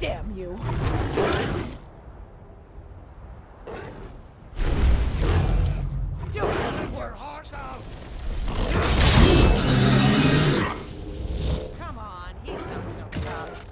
Damn you! Do it worse! Come on, he's not so tough.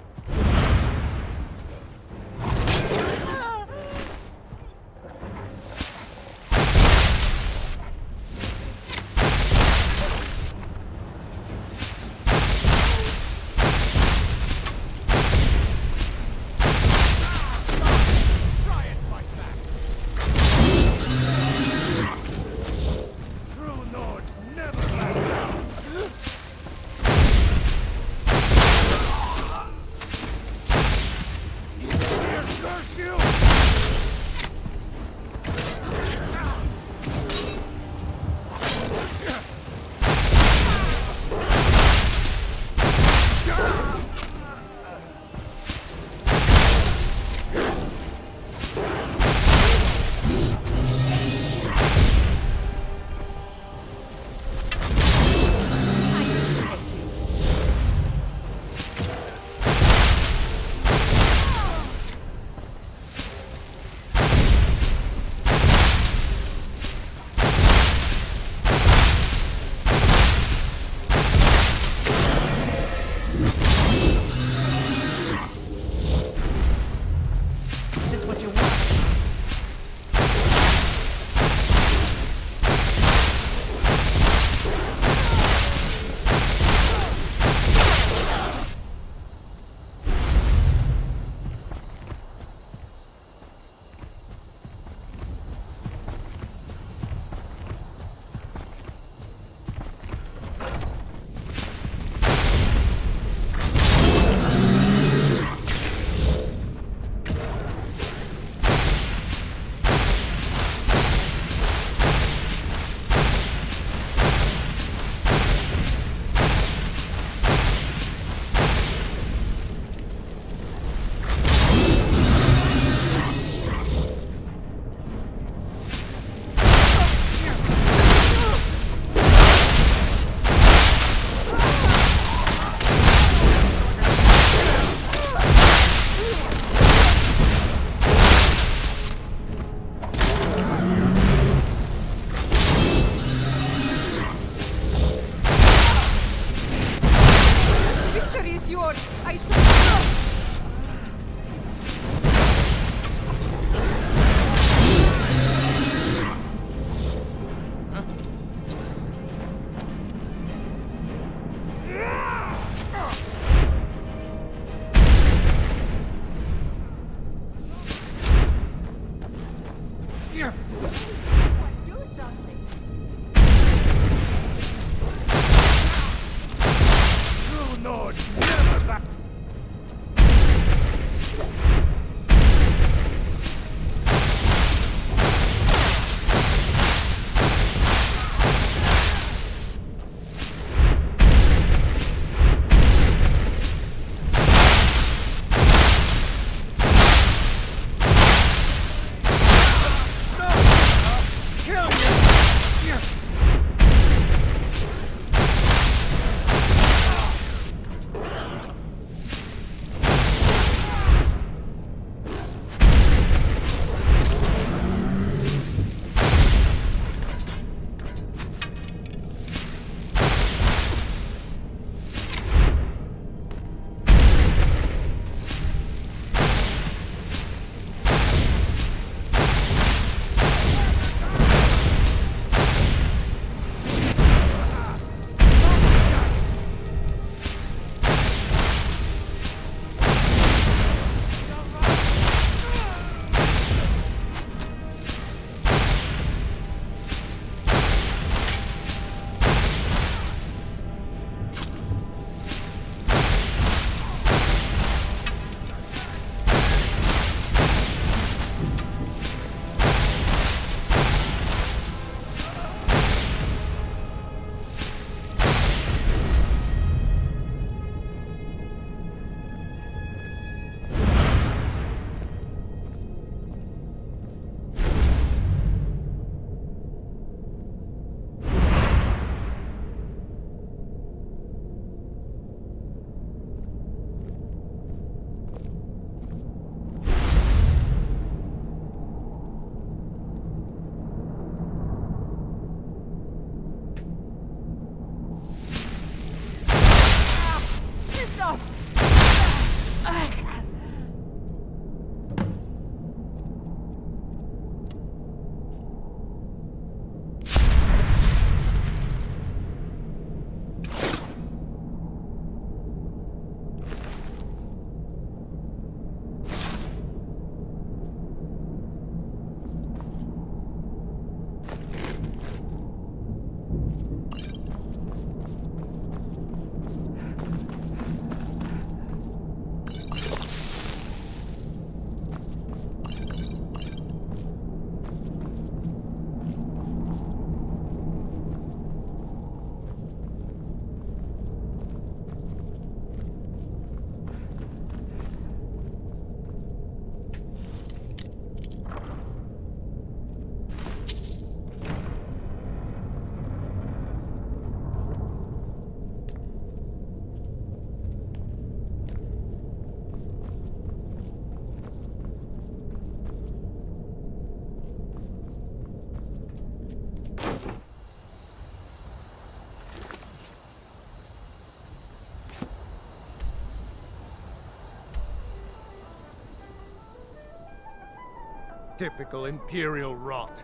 Typical Imperial rot.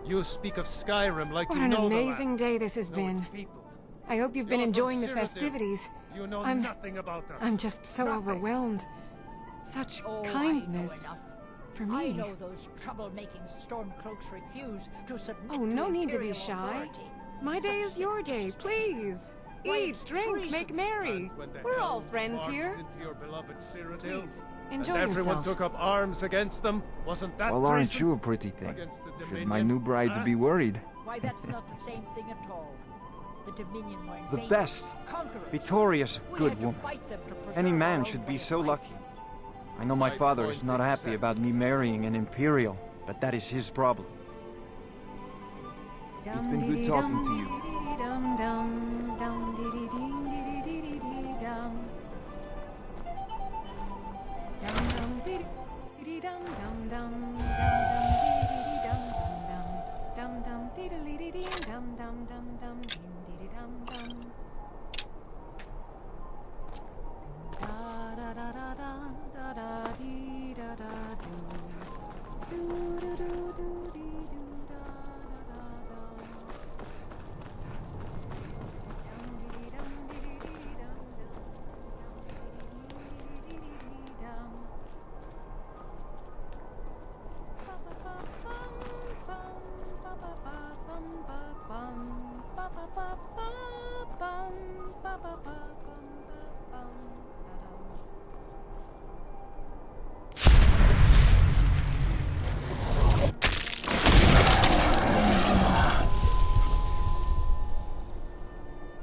You speak of Skyrim like What you an know amazing the land. day this has Know been. its people. I hope you've been You're from enjoying the Cicero. festivities. You know I'm- nothing about us. I'm just so Nothing. overwhelmed. Such Oh, kindness. I know enough. For I me. know those trouble-making stormcloaks refuse to submit Oh, no to need to be Imperial shy. authority. My day Such is your day, seditious please. Why, Eat, it's drink, treason. make merry. And when the We're all elves friends marched here. into your beloved Cyrodiil, Please, and enjoy everyone yourself. took up arms against them, wasn't that Well, aren't treason? you a pretty thing? Against the Should Dominion, my new bride huh? be worried? Why, that's not the same thing at all. The Dominion were The invaders, best. conquerors. Victoria's We good had to woman. fight them to preserve Any our man own should way be of so life. lucky. I know my My father point is not happy exactly. about me marrying an Imperial, but that is his problem. It's been good talking to you.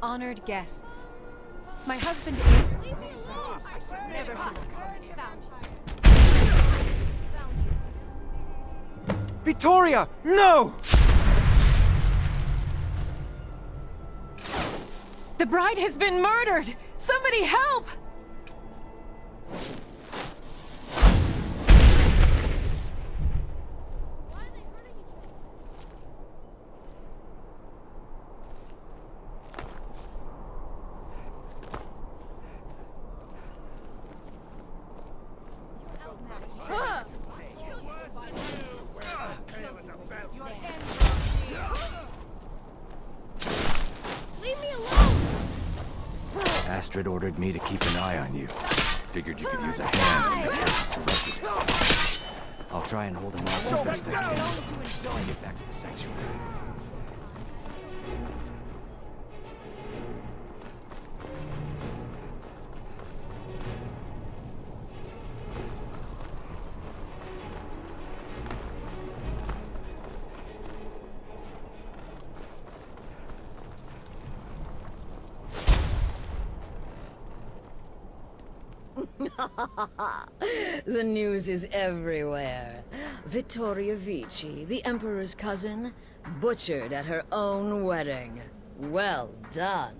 Honored guests. My husband is... Vittoria! No! The bride has been murdered! Somebody help! Astrid ordered me to keep an eye on you. Figured you could use a hand when the case is erected. I'll try and hold him off as best I can. I'll get back to the sanctuary. The news is everywhere. Vittoria Vici, the Emperor's cousin, butchered at her own wedding. Well done.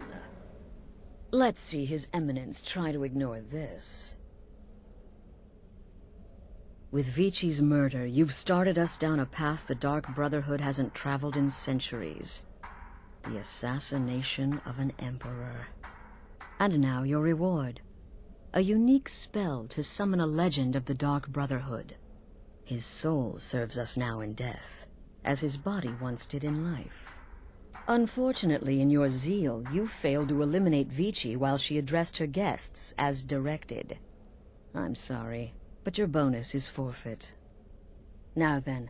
Let's see His Eminence try to ignore this. With Vici's murder, you've started us down a path the Dark Brotherhood hasn't traveled in centuries. The assassination of an Emperor. And now your reward. A unique spell to summon a legend of the Dark Brotherhood. His soul serves us now in death, as his body once did in life. Unfortunately, in your zeal, you failed to eliminate Vici while she addressed her guests as directed. I'm sorry, but your bonus is forfeit. Now then,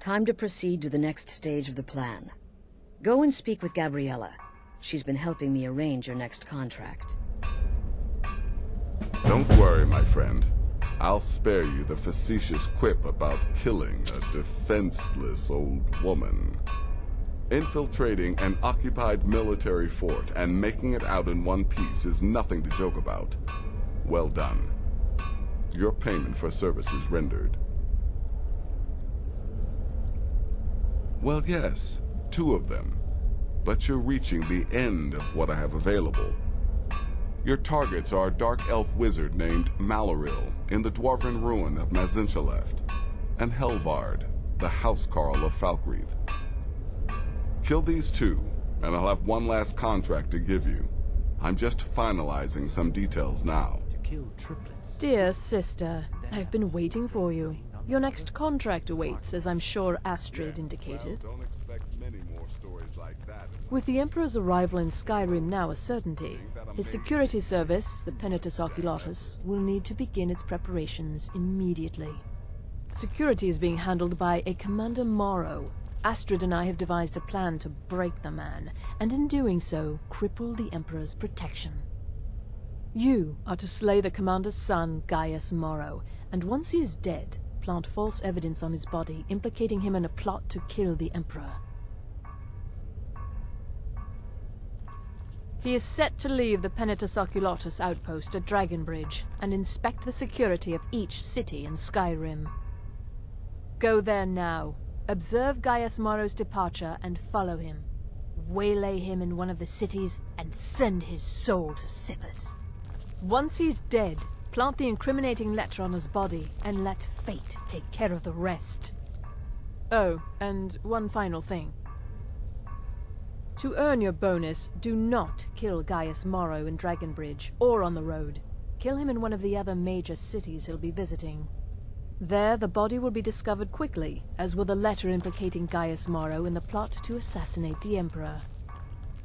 time to proceed to the next stage of the plan. Go and speak with Gabriella. She's been helping me arrange your next contract. Don't worry, my friend. I'll spare you the facetious quip about killing a defenseless old woman. Infiltrating an occupied military fort and making it out in one piece is nothing to joke about. Well done. Your payment for services rendered. Well, yes, 2 of them. But you're reaching the end of what I have available. Your targets are a dark elf wizard named Maluril in the dwarven ruin of Mazinchaleft, and Helvard, the housecarl of Falkreath. Kill these 2, and I'll have one last contract to give you. I'm just finalizing some details now. To kill triplets. Dear sister, I've been waiting for you. Your next contract awaits, as I'm sure Astrid indicated. Well, don't expect many more stories like that. With the Emperor's arrival in Skyrim now a certainty, his security service, the Penitus Oculatus, will need to begin its preparations immediately. Security is being handled by a Commander Maro. Astrid and I have devised a plan to break the man, and in doing so, cripple the Emperor's protection. You are to slay the Commander's son, Gaius Maro, and once he is dead, plant false evidence on his body, implicating him in a plot to kill the Emperor. He is set to leave the Penitus Oculatus outpost at Dragonbridge and inspect the security of each city in Skyrim. Go there now, observe Gaius Maro's departure and follow him. Waylay him in one of the cities and send his soul to Sippus. Once he's dead, plant the incriminating letter on his body and let fate take care of the rest. Oh, and one final thing. To earn your bonus, do not kill Gaius Maro in Dragonbridge or on the road. Kill him in one of the other major cities he'll be visiting. There, the body will be discovered quickly, as will the letter implicating Gaius Maro in the plot to assassinate the Emperor.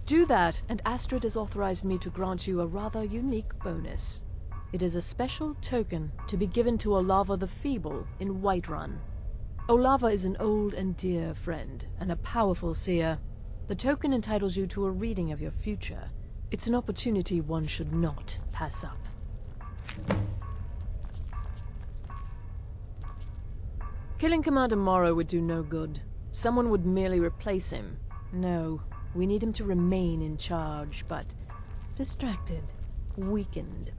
Do that, and Astrid has authorized me to grant you a rather unique bonus. It is a special token to be given to Olava the Feeble in Whiterun. Olava is an old and dear friend, and a powerful seer. The token entitles you to a reading of your future. It's an opportunity one should not pass up. Killing Commander Maro would do no good. Someone would merely replace him. No, we need him to remain in charge, but distracted, weakened.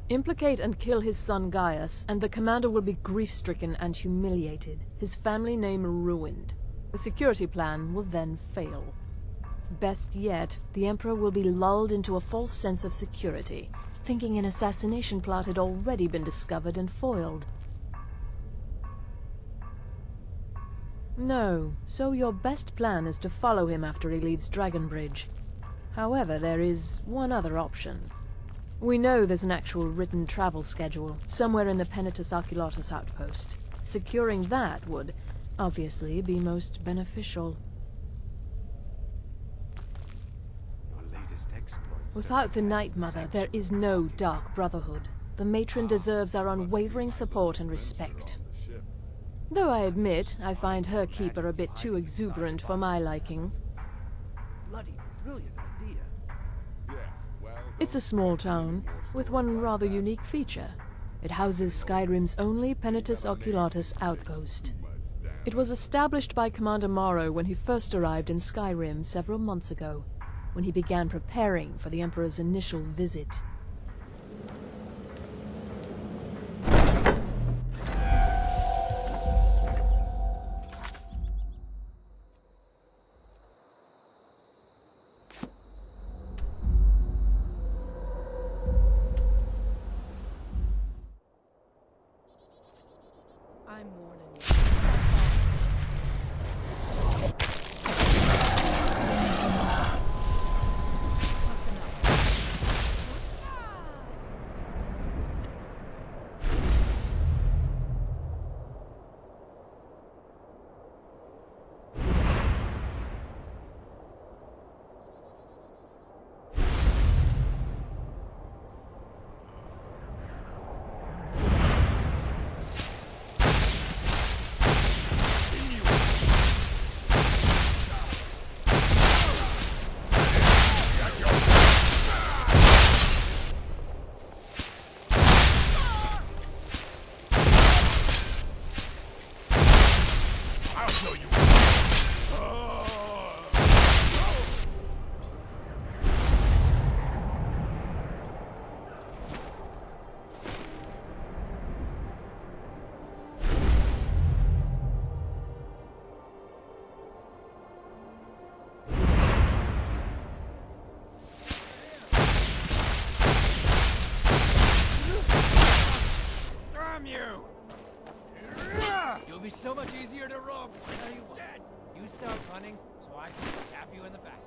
Implicate and kill his son Gaius, and the commander will be grief-stricken and humiliated, his family name ruined. The security plan will then fail. Best yet, the Emperor will be lulled into a false sense of security, thinking an assassination plot had already been discovered and foiled. No, so your best plan is to follow him after he leaves Dragonbridge. However, there is one other option. We know there's an actual written travel schedule, somewhere in the Penitus Oculatus outpost. Securing that would, obviously, be most beneficial. Without the Night Mother, there is no Dark Brotherhood. The matron deserves our unwavering support and respect. Though I admit, I find her keeper a bit too exuberant for my liking. Bloody brilliant idea. It's a small town, with one rather unique feature. It houses Skyrim's only Penitus Oculatus outpost. It was established by Commander Maro when he first arrived in Skyrim several months ago, when he began preparing for the Emperor's initial visit. I'm warning you. You'll be so much easier to rob. Tell you what, you start running so I can stab you in the back.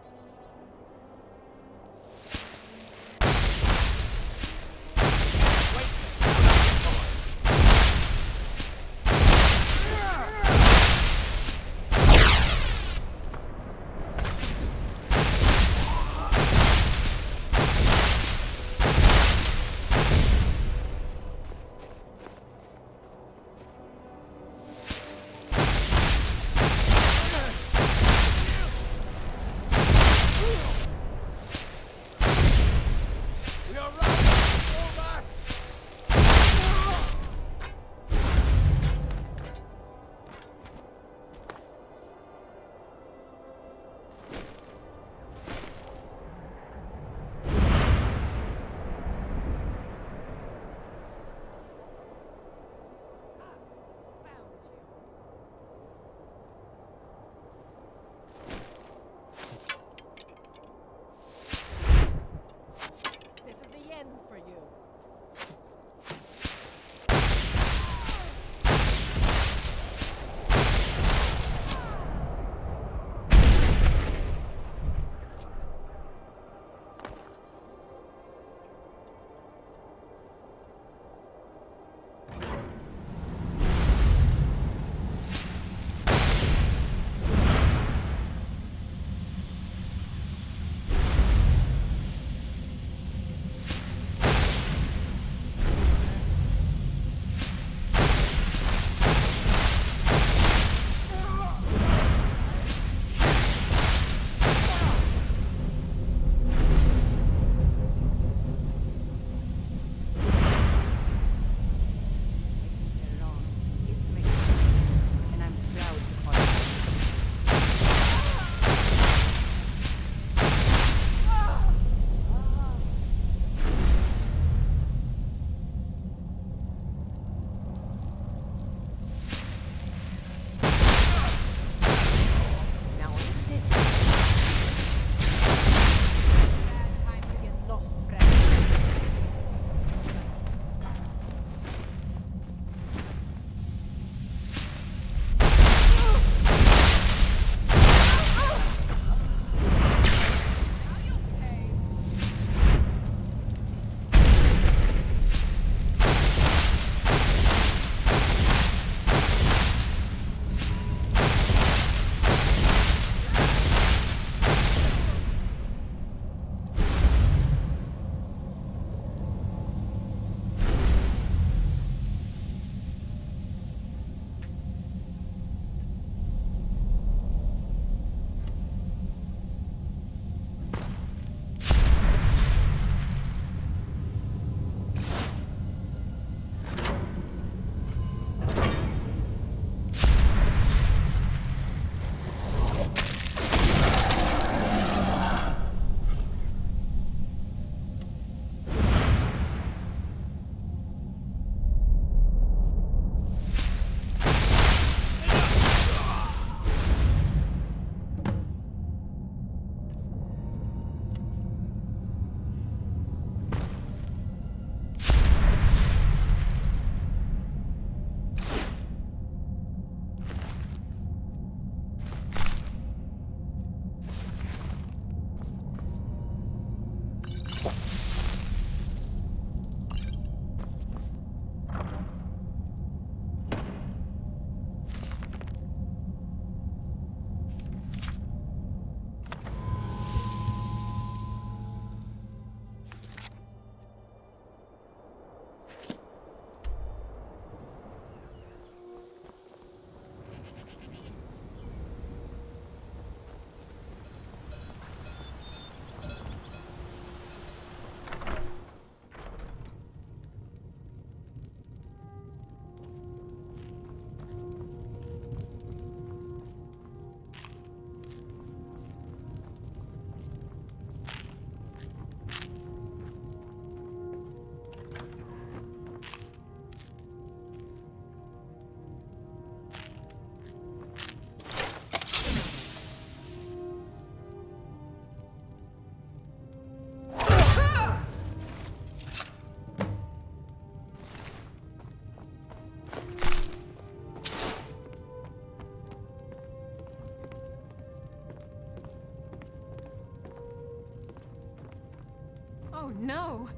Oh no!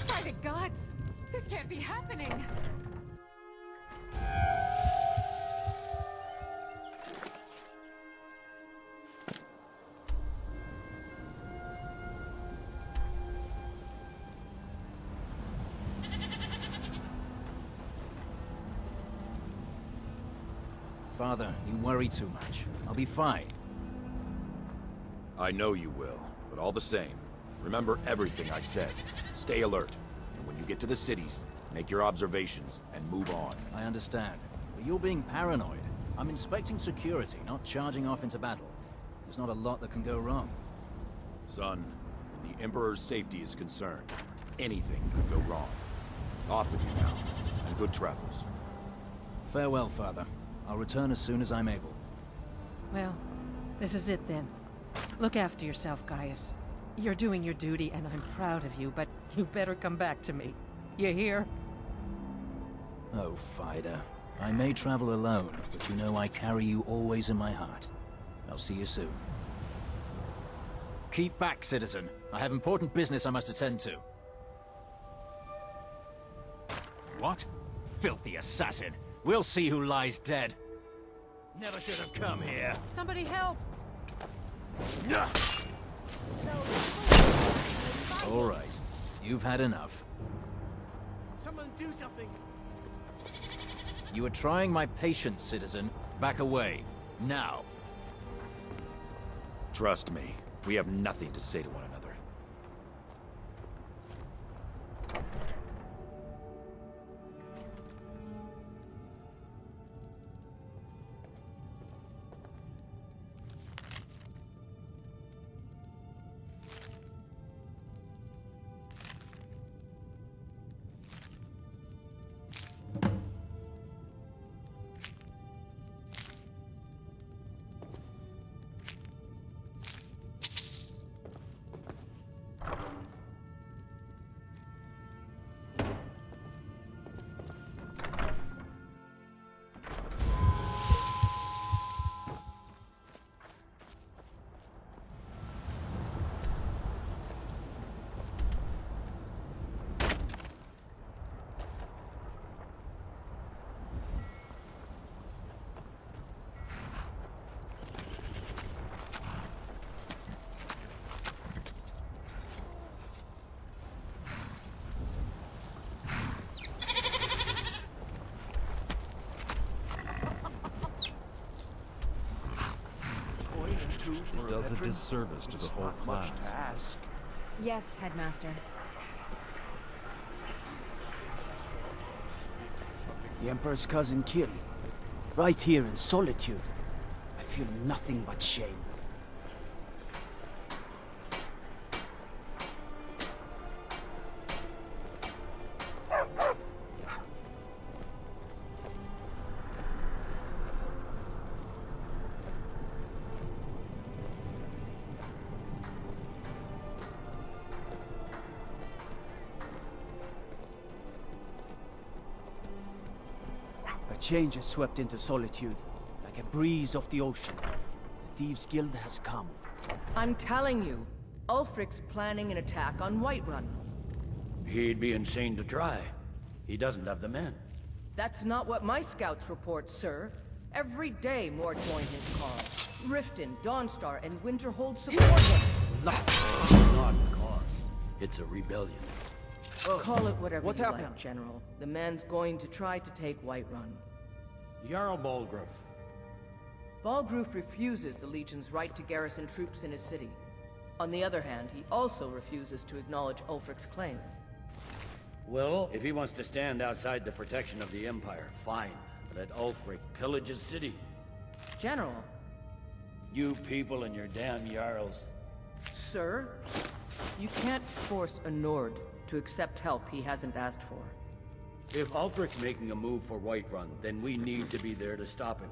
By the gods! This can't be happening! Father, you worry too much. I'll be fine. I know you will, but all the same, remember everything I said. Stay alert, and when you get to the cities, make your observations and move on. I understand, but you're being paranoid. I'm inspecting security, not charging off into battle. There's not a lot that can go wrong. Son, when the Emperor's safety is concerned, anything could go wrong. Off with you now, and good travels. Farewell, Father. I'll return as soon as I'm able. Well, this is it then. Look after yourself, Gaius. You're doing your duty, and I'm proud of you, but you better come back to me. You hear? Oh, Fida. I may travel alone, but you know I carry you always in my heart. I'll see you soon. Keep back, citizen. I have important business I must attend to. What? Filthy assassin! We'll see who lies dead. Never should have come here. Somebody help! All right. You've had enough. Someone do something! You are trying my patience, citizen. Back away. Now. Trust me, we have nothing to say to one another. It does a disservice to the whole class. Yes, Headmaster. The Emperor's cousin killed. Right here in solitude. I feel nothing but shame. Change has swept into solitude, like a breeze off the ocean. The Thieves' Guild has come. I'm telling you, Ulfric's planning an attack on Whiterun. He'd be insane to try. He doesn't have the men. That's not what my scouts report, sir. Every day more join his cause. Riften, Dawnstar, and Winterhold support him. It's not a cause. It's a rebellion. Call it whatever you like, General. The man's going to try to take Whiterun. Jarl Balgruuf. Balgruuf refuses the Legion's right to garrison troops in his city. On the other hand, he also refuses to acknowledge Ulfric's claim. Well, if he wants to stand outside the protection of the Empire, fine. Let Ulfric pillage his city. General. You people and your damn Jarls. Sir, you can't force a Nord to accept help he hasn't asked for. If Ulfric's making a move for Whiterun, then we need to be there to stop him.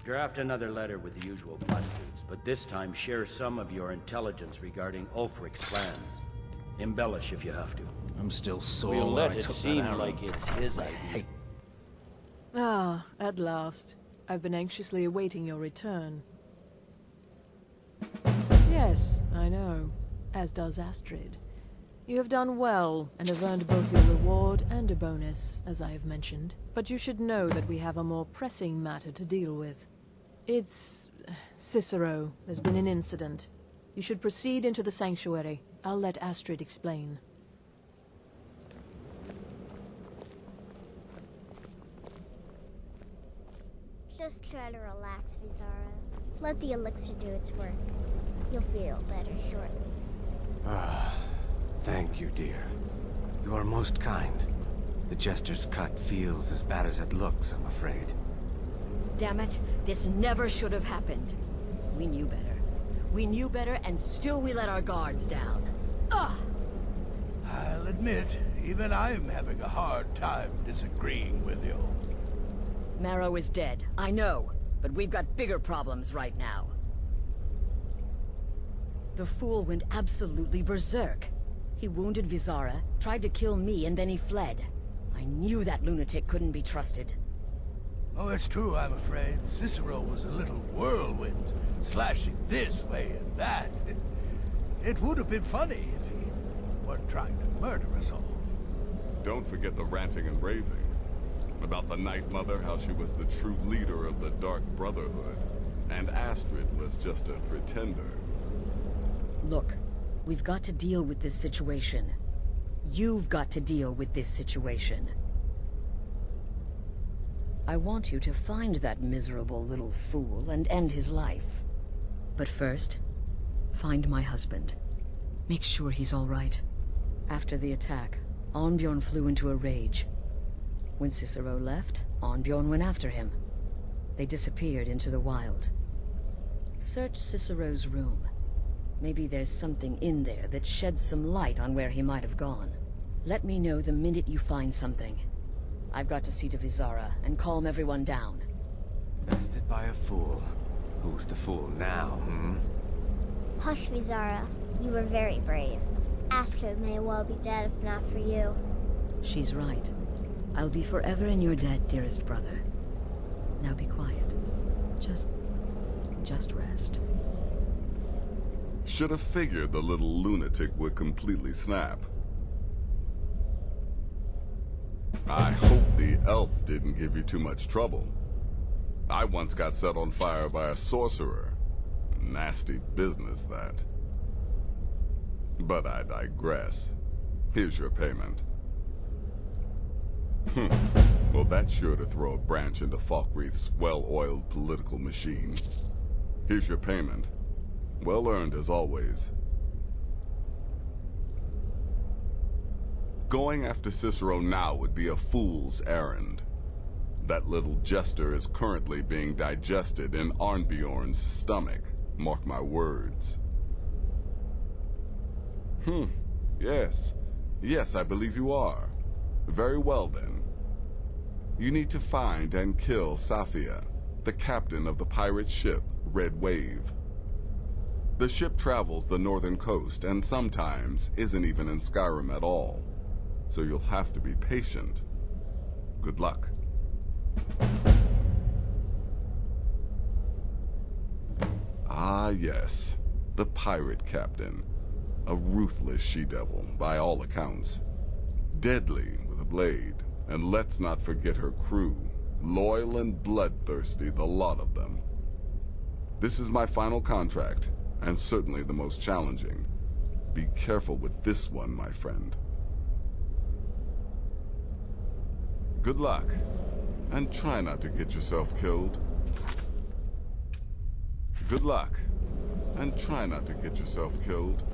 Draft another letter with the usual platitudes, but this time share some of your intelligence regarding Ulfric's plans. Embellish if you have to. I'm still sore We'll where let I it took seem that arrow. like it's his idea. Ah, at last. I've been anxiously awaiting your return. Yes, I know. As does Astrid. You have done well, and have earned both your reward and a bonus, as I have mentioned. But you should know that we have a more pressing matter to deal with. It's... Cicero. There's been an incident. You should proceed into the Sanctuary. I'll let Astrid explain. Just try to relax, Vizara. Let the elixir do its work. You'll feel better shortly. Ah, thank you, dear. You are most kind. The Jester's cut feels as bad as it looks, I'm afraid. Damn it, this never should have happened. We knew better. We knew better, and still we let our guards down. Ugh! I'll admit, even I'm having a hard time disagreeing with you. Maro is dead, I know, but we've got bigger problems right now. The fool went absolutely berserk. He wounded Vizara, tried to kill me, and then he fled. I knew that lunatic couldn't be trusted. Oh, it's true, I'm afraid. Cicero was a little whirlwind, slashing this way and that. It would have been funny if he weren't trying to murder us all. Don't forget the ranting and raving. About the Night Mother, how she was the true leader of the Dark Brotherhood, and Astrid was just a pretender. Look, we've got to deal with this situation. You've got to deal with this situation. I want you to find that miserable little fool and end his life. But first, find my husband. Make sure he's all right. After the attack, Arnbjorn flew into a rage. When Cicero left, Arnbjorn went after him. They disappeared into the wild. Search Cicero's room. Maybe there's something in there that sheds some light on where he might have gone. Let me know the minute you find something. I've got to see to Vizara and calm everyone down. Bested by a fool. Who's the fool now, Hush, Vizara. You were very brave. Astrid may well be dead if not for you. She's right. I'll be forever in your debt, dearest brother. Now be quiet. Just rest. Should have figured the little lunatic would completely snap. I hope the elf didn't give you too much trouble. I once got set on fire by a sorcerer. Nasty business, that. But I digress. Here's your payment. Well, that's sure to throw a branch into Falkreath's well-oiled political machine. Here's your payment. Well earned as always. Going after Cicero now would be a fool's errand. That little jester is currently being digested in Arnbjorn's stomach. Mark my words. Yes. Yes, I believe you are. Very well, then. You need to find and kill Safia, the captain of the pirate ship Red Wave. The ship travels the northern coast and sometimes isn't even in Skyrim at all, so you'll have to be patient. Good luck. Ah, yes. The pirate captain. A ruthless she-devil, by all accounts. Deadly with a blade, and let's not forget her crew. Loyal and bloodthirsty, the lot of them. This is my final contract, and certainly the most challenging. Be careful with this one, my friend. Good luck, and try not to get yourself killed. Good luck, and try not to get yourself killed.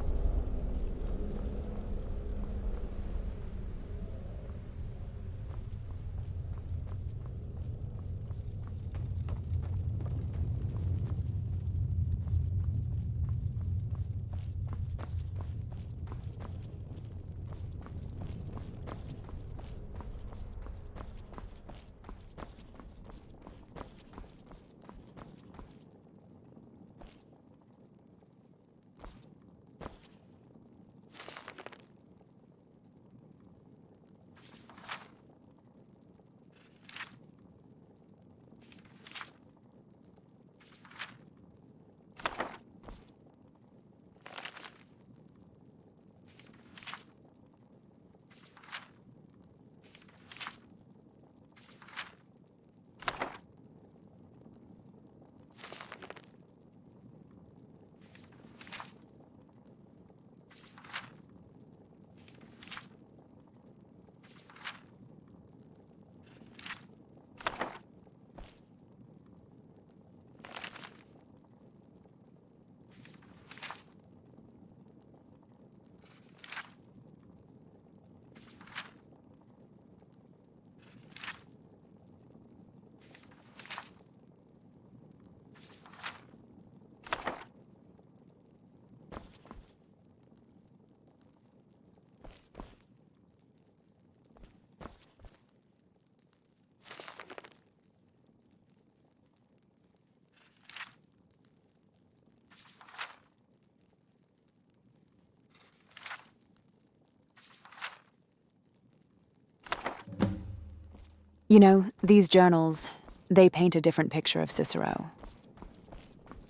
You know, these journals, they paint a different picture of Cicero.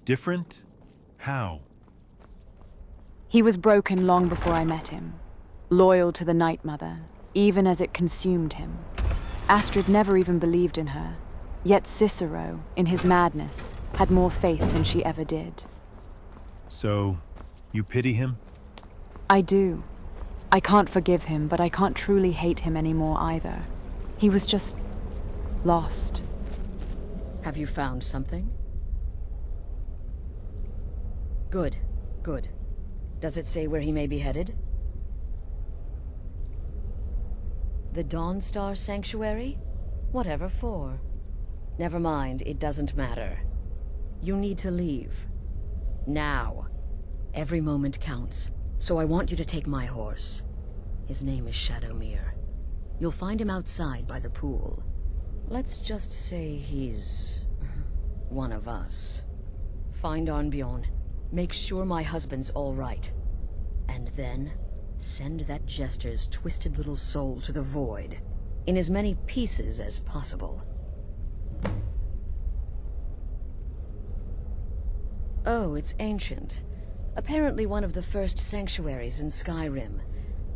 Different? How? He was broken long before I met him, loyal to the Night Mother, even as it consumed him. Astrid never even believed in her, yet Cicero, in his madness, had more faith than she ever did. So, you pity him? I do. I can't forgive him, but I can't truly hate him anymore either. He was just lost. Have you found something? Good, good. Does it say where he may be headed? The Dawnstar Sanctuary? Whatever for. Never mind, it doesn't matter. You need to leave. Now. Every moment counts, so I want you to take my horse. His name is Shadowmere. You'll find him outside by the pool. Let's just say he's one of us. Find Arnbjorn. Make sure my husband's all right. And then, send that jester's twisted little soul to the void, in as many pieces as possible. Oh, it's ancient. Apparently one of the first sanctuaries in Skyrim.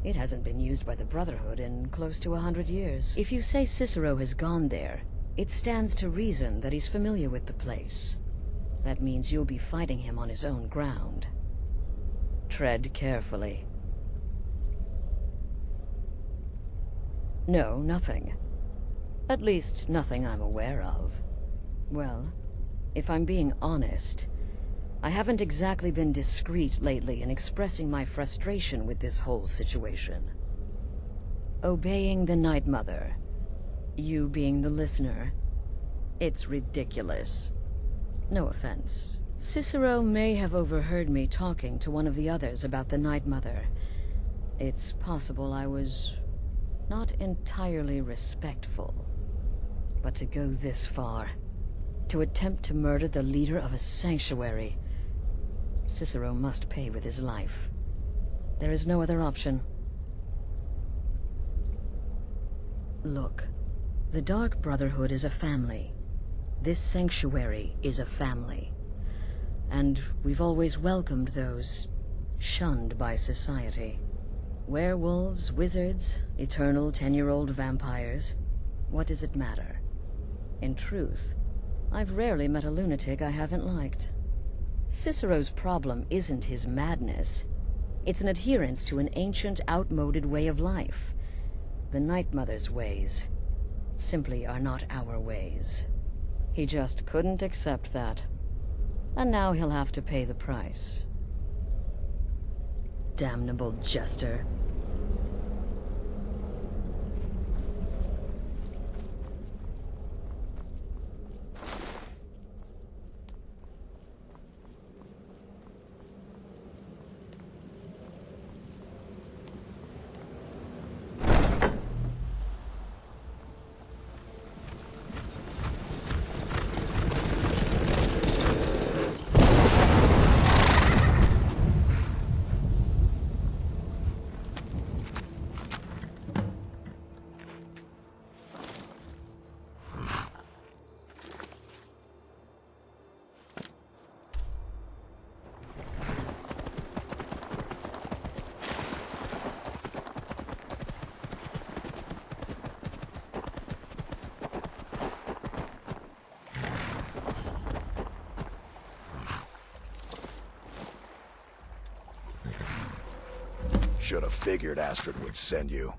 It hasn't been used by the Brotherhood in close to 100 years. If you say Cicero has gone there, it stands to reason that he's familiar with the place. That means you'll be fighting him on his own ground. Tread carefully. No, nothing. At least, nothing I'm aware of. Well, if I'm being honest, I haven't exactly been discreet lately in expressing my frustration with this whole situation. Obeying the Night Mother, you being the listener, it's ridiculous. No offense. Cicero may have overheard me talking to one of the others about the Night Mother. It's possible I was not entirely respectful. But to go this far, to attempt to murder the leader of a sanctuary, Cicero must pay with his life. There is no other option. Look, the Dark Brotherhood is a family. This sanctuary is a family. And we've always welcomed those shunned by society. Werewolves, wizards, eternal 10-year-old vampires. What does it matter? In truth, I've rarely met a lunatic I haven't liked. Cicero's problem isn't his madness. It's an adherence to an ancient, outmoded way of life. The Night Mother's ways simply are not our ways. He just couldn't accept that. And now he'll have to pay the price. Damnable jester. Should have figured Astrid would send you.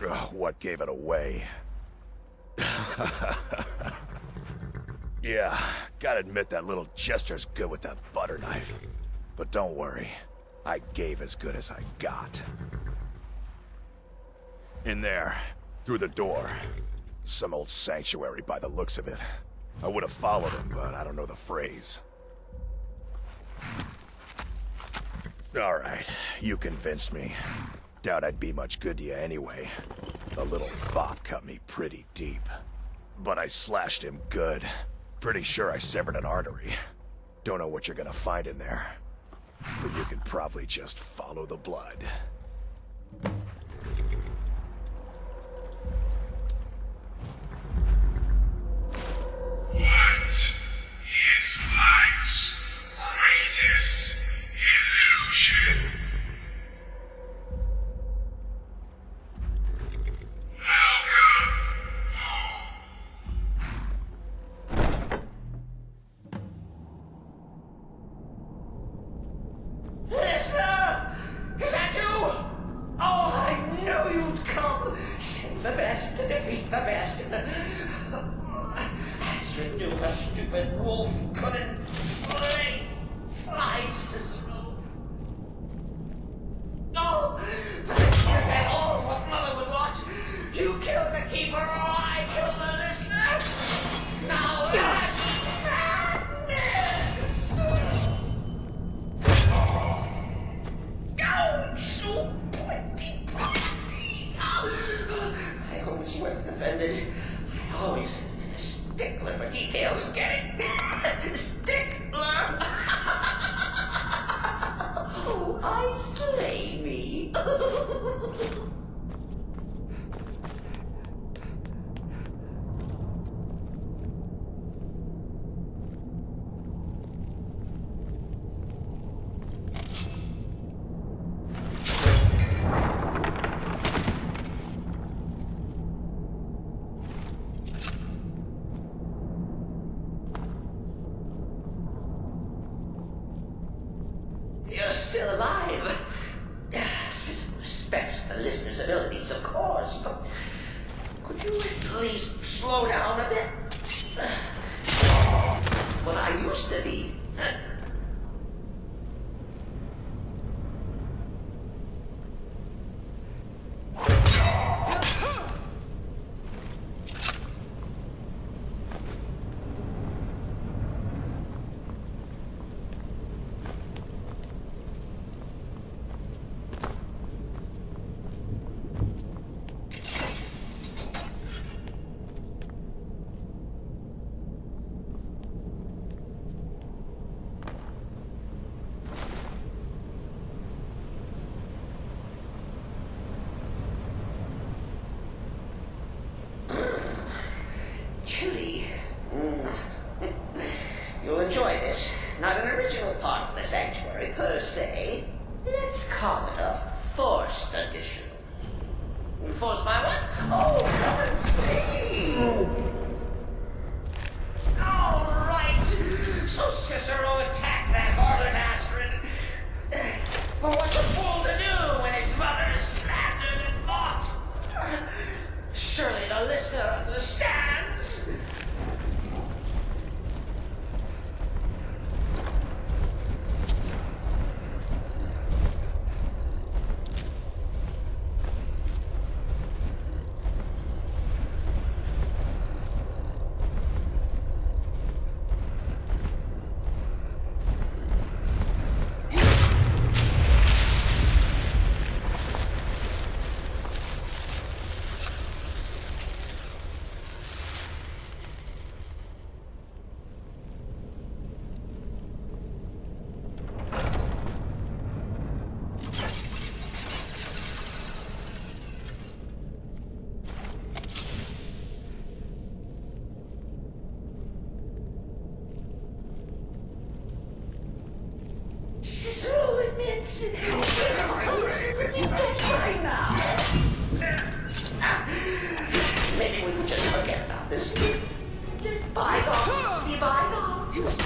Ugh, what gave it away? Yeah, gotta admit that little jester's good with that butter knife. But don't worry, I gave as good as I got. In there, through the door. Some old sanctuary by the looks of it. I would have followed him, but I don't know the phrase. Alright, you convinced me. Doubt I'd be much good to you anyway. The little fop cut me pretty deep. But I slashed him good. Pretty sure I severed an artery. Don't know what you're gonna find in there. But you can probably just follow the blood. best. Astrid knew her stupid wolf couldn't fly Cicero. No! But it's not at all what Mother would want. You killed the keeper, or I killed the listener. Now that's madness! So pointy. I always well defended. I always a stickler for details. Get it? Stickler! Oh, I slay me. You're still alive. Cicero respects the listener's abilities, of course, but could you at least slow down a bit? What I used to be. You'll enjoy this. Not an original part of the Sanctuary, per se. Let's call it a forced addition. Forced by what? Oh, come and see! All right! So Cicero attacked that harlot Astrid. But what's a fool to do when his mother is slandered and mocked? Surely the listener understands. Cicero admits it's fine now. Maybe we could just forget about this. Let bygones be bygones.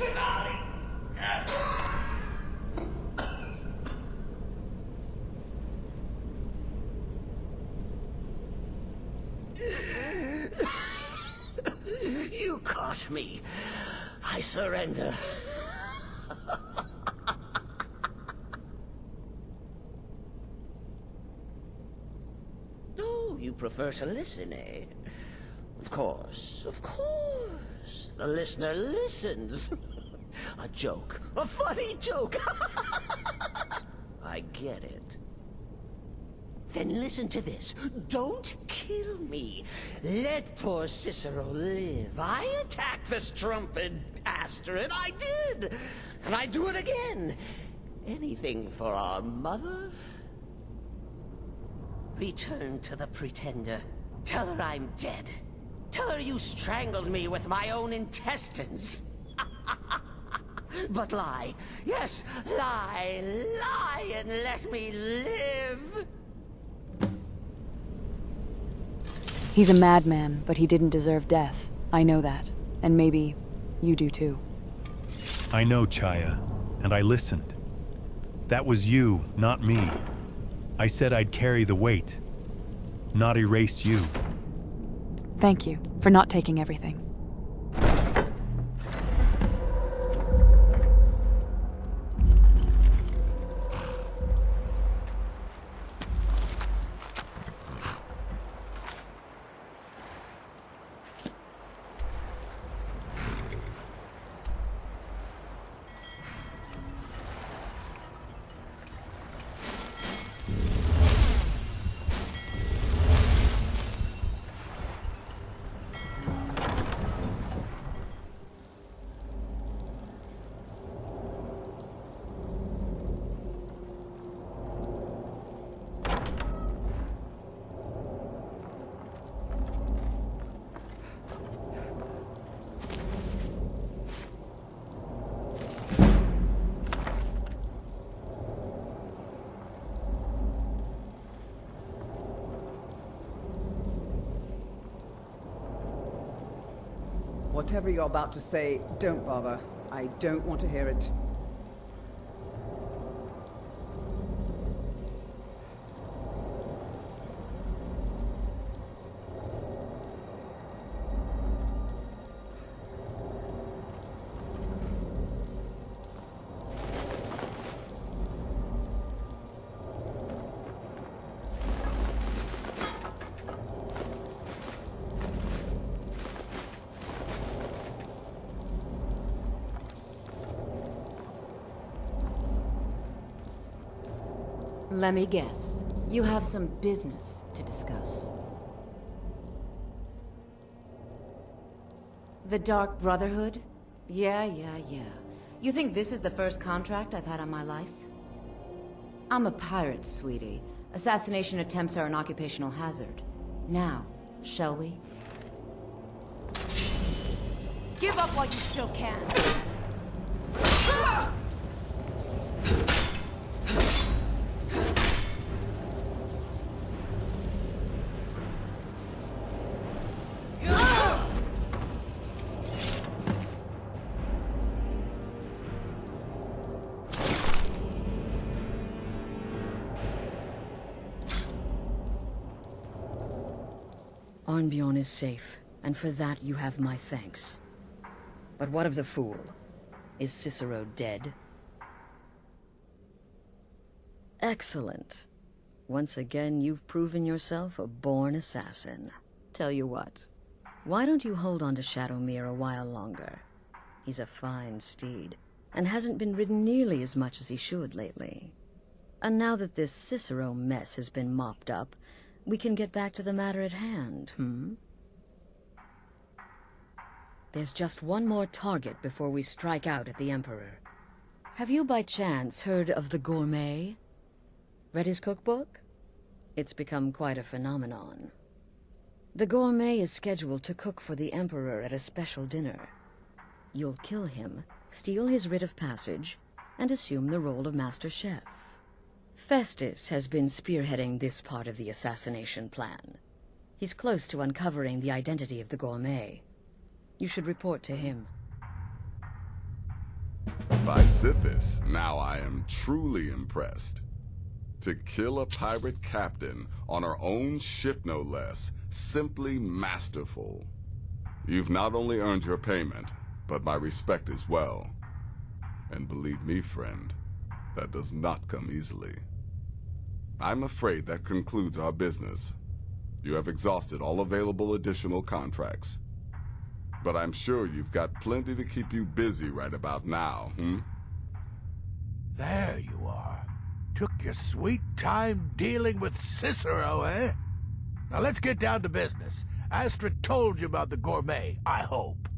finale. You caught me. I surrender. Oh, you prefer to listen, eh? Of course, of course. The listener listens. A joke. A funny joke. I get it. Then listen to this. Don't kill me. Let poor Cicero live. I attacked the strumpet Astrid. I did. And I do it again. Anything for our mother? Return to the Pretender. Tell her I'm dead. Tell her you strangled me with my own intestines. But lie. Yes, lie. Lie and let me live. He's a madman, but he didn't deserve death. I know that. And maybe you do too. I know, Chaia, and I listened. That was you, not me. I said I'd carry the weight, not erase you. Thank you for not taking everything. Whatever you're about to say, don't bother. I don't want to hear it. Let me guess. You have some business to discuss. The Dark Brotherhood? Yeah. You think this is the first contract I've had on my life? I'm a pirate, sweetie. Assassination attempts are an occupational hazard. Now, shall we? Give up while you still can. Arnbjorn is safe, and for that you have my thanks. But what of the fool? Is Cicero dead? Excellent. Once again, you've proven yourself a born assassin. Tell you what, why don't you hold on to Shadowmere a while longer? He's a fine steed, and hasn't been ridden nearly as much as he should lately. And now that this Cicero mess has been mopped up, we can get back to the matter at hand, There's just one more target before we strike out at the Emperor. Have you by chance heard of the Gourmet? Read his cookbook? It's become quite a phenomenon. The Gourmet is scheduled to cook for the Emperor at a special dinner. You'll kill him, steal his writ of passage, and assume the role of Master Chef. Festus has been spearheading this part of the assassination plan. He's close to uncovering the identity of the Gourmet. You should report to him. By Sithis, now I am truly impressed. To kill a pirate captain on our own ship, no less, simply masterful. You've not only earned your payment, but my respect as well. And believe me, friend, that does not come easily. I'm afraid that concludes our business. You have exhausted all available additional contracts. But I'm sure you've got plenty to keep you busy right about now, There you are. Took your sweet time dealing with Cicero, eh? Now let's get down to business. Astrid told you about the gourmet, I hope.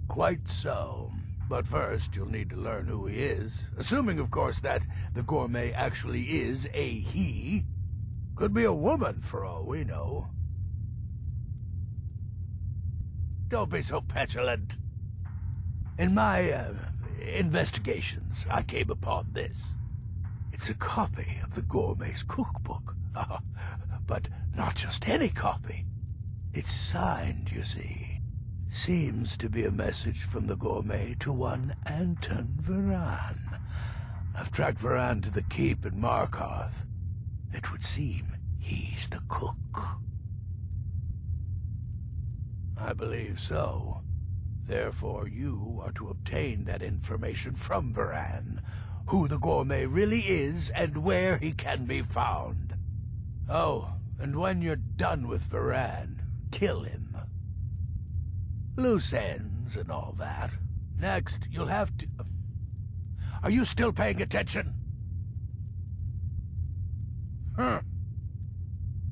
Quite so. But first, you'll need to learn who he is. Assuming, of course, that the gourmet actually is a he. Could be a woman, for all we know. Don't be so petulant. In my, investigations, I came upon this. It's a copy of the gourmet's cookbook. But not just any copy. It's signed, you see. Seems to be a message from the gourmet to one Anton Virane. I've tracked Virane to the keep in Markarth. It would seem he's the cook. I believe so. Therefore, you are to obtain that information from Virane, who the gourmet really is and where he can be found. Oh, and when you're done with Virane, kill him. Loose ends and all that. Next, you'll have to... Are you still paying attention?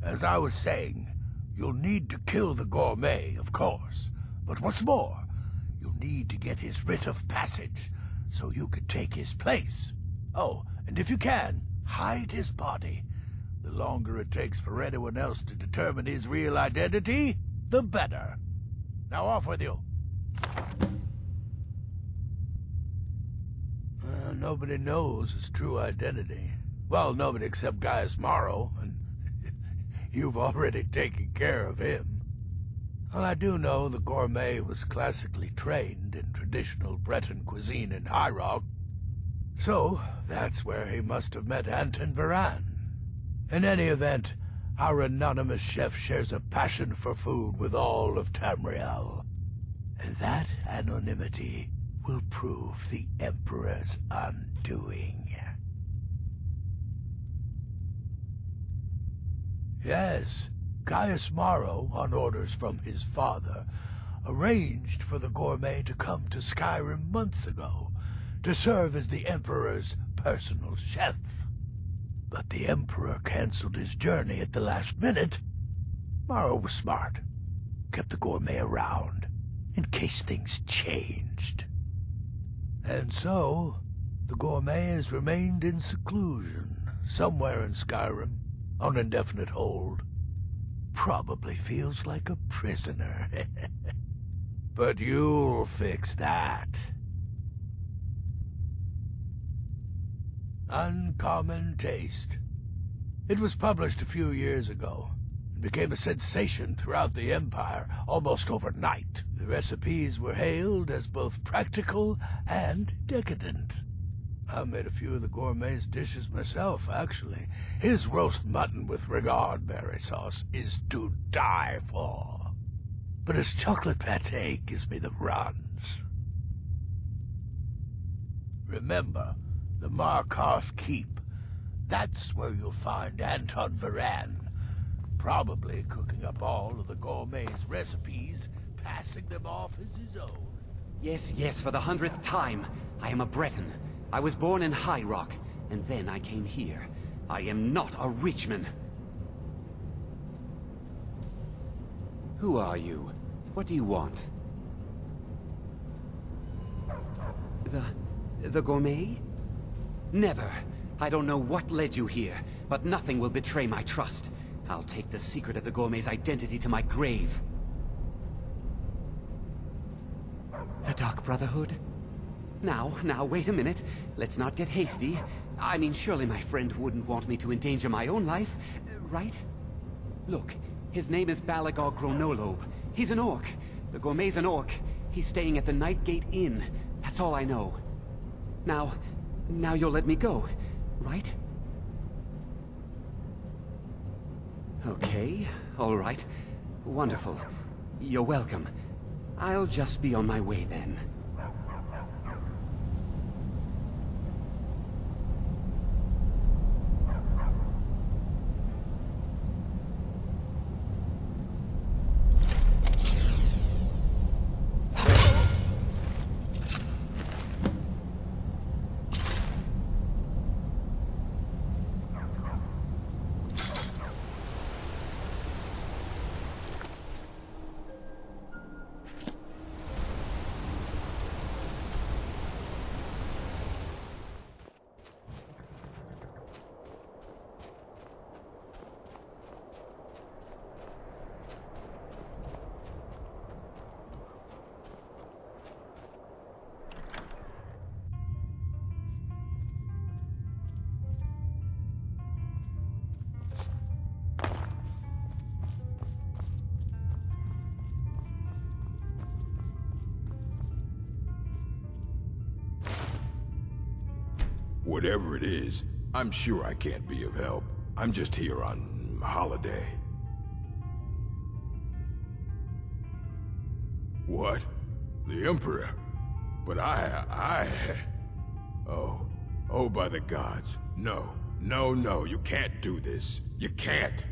As I was saying, you'll need to kill the gourmet, of course. But what's more, you'll need to get his writ of passage, so you can take his place. Oh, and if you can, hide his body. The longer it takes for anyone else to determine his real identity, the better. Now off with you. Nobody knows his true identity. Well, nobody except Gaius Maro, and you've already taken care of him. Well, I do know the gourmet was classically trained in traditional Breton cuisine in High Rock, so that's where he must have met Anton Virane. In any event, our anonymous chef shares a passion for food with all of Tamriel. And that anonymity will prove the Emperor's undoing. Yes, Gaius Maro, on orders from his father, arranged for the gourmet to come to Skyrim months ago to serve as the Emperor's personal chef. But the Emperor canceled his journey at the last minute. Maro was smart. Kept the gourmet around, in case things changed. And so, the gourmet has remained in seclusion, somewhere in Skyrim, on indefinite hold. Probably feels like a prisoner. But you'll fix that. Uncommon Taste. It was published a few years ago, and became a sensation throughout the Empire almost overnight. The recipes were hailed as both practical and decadent. I made a few of the gourmet's dishes myself, actually. His roast mutton with regard berry sauce is to die for. But his chocolate pate gives me the runs. Remember, the Markarth Keep. That's where you'll find Anton Virane. Probably cooking up all of the gourmet's recipes, passing them off as his own. Yes, yes, for the 100th time. I am a Breton. I was born in High Rock, and then I came here. I am not a Richman. Who are you? What do you want? The gourmet? Never. I don't know what led you here, but nothing will betray my trust. I'll take the secret of the gourmet's identity to my grave. The Dark Brotherhood? Now, wait a minute. Let's not get hasty. I mean, surely my friend wouldn't want me to endanger my own life, right? Look, his name is Balagog gro-Nolob. He's an orc. The gourmet's an orc. He's staying at the Nightgate Inn. That's all I know. Now you'll let me go, right? Okay, all right. Wonderful. You're welcome. I'll just be on my way then. Whatever it is, I'm sure I can't be of help. I'm just here on holiday. What? The Emperor? But Oh, by the gods. No, you can't do this. You can't.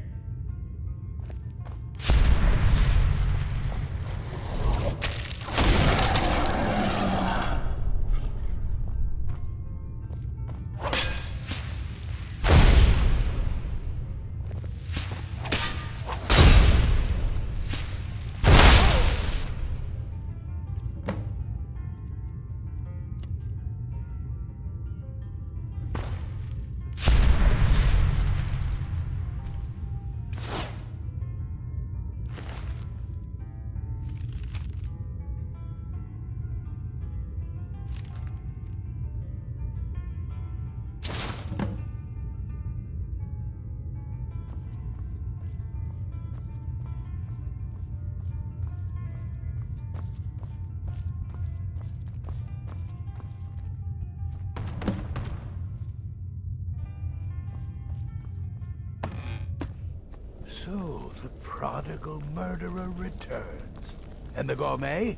So, the prodigal murderer returns. And the gourmet?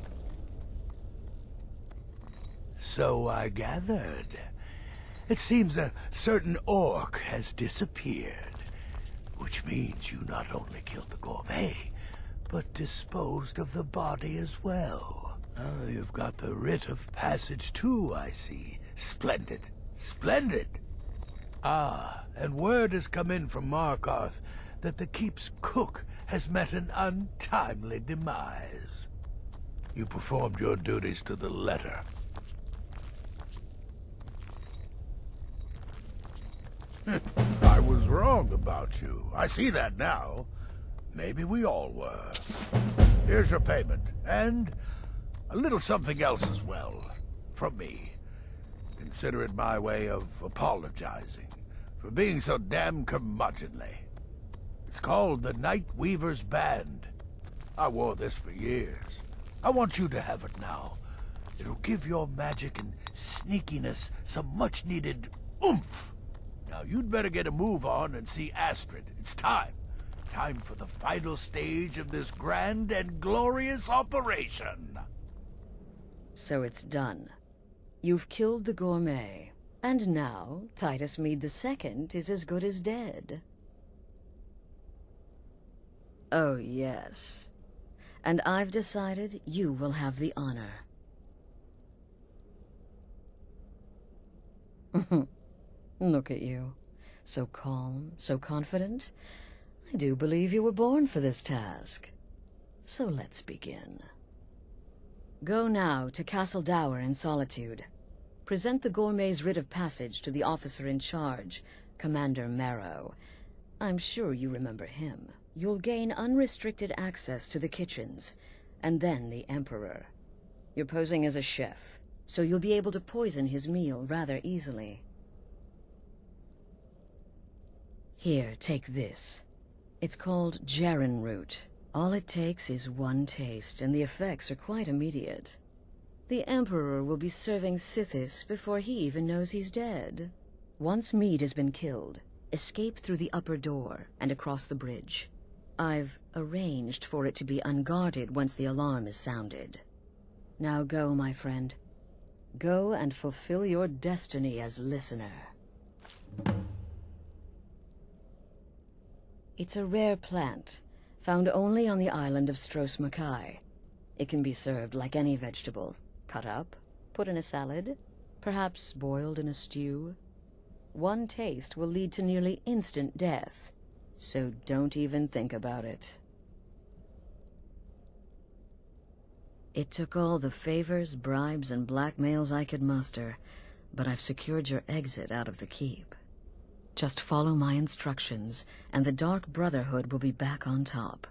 So I gathered. It seems a certain orc has disappeared. Which means you not only killed the gourmet, but disposed of the body as well. Oh, you've got the writ of passage too, I see. Splendid. Splendid! Ah, and word has come in from Markarth that the keep's cook has met an untimely demise. You performed your duties to the letter. I was wrong about you. I see that now. Maybe we all were. Here's your payment, and a little something else as well, from me. Consider it my way of apologizing for being so damn curmudgeonly. It's called the Night Weaver's Band. I wore this for years. I want you to have it now. It'll give your magic and sneakiness some much-needed oomph. Now you'd better get a move on and see Astrid. It's time. Time for the final stage of this grand and glorious operation. So it's done. You've killed the gourmet. And now, Titus Mede II is as good as dead. Oh, yes. And I've decided you will have the honor. Look at you. So calm, so confident. I do believe you were born for this task. So let's begin. Go now to Castle Dower in Solitude. Present the gourmet's writ of passage to the officer in charge, Commander Maro. I'm sure you remember him. You'll gain unrestricted access to the kitchens, and then the Emperor. You're posing as a chef, so you'll be able to poison his meal rather easily. Here, take this. It's called Jaren root. All it takes is one taste, and the effects are quite immediate. The Emperor will be serving Sithis before he even knows he's dead. Once Mead has been killed, escape through the upper door and across the bridge. I've arranged for it to be unguarded once the alarm is sounded. Now go, my friend. Go and fulfill your destiny as listener. It's a rare plant, found only on the island of Stros Makai. It can be served like any vegetable, cut up, put in a salad, perhaps boiled in a stew. One taste will lead to nearly instant death, so don't even think about it. It took all the favors, bribes, and blackmails I could muster, but I've secured your exit out of the keep. Just follow my instructions, and the Dark Brotherhood will be back on top.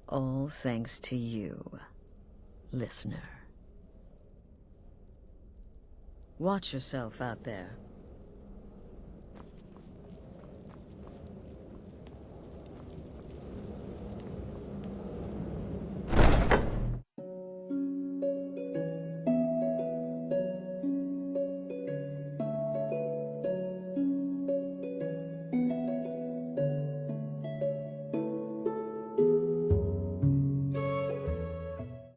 All thanks to you, listener. Watch yourself out there.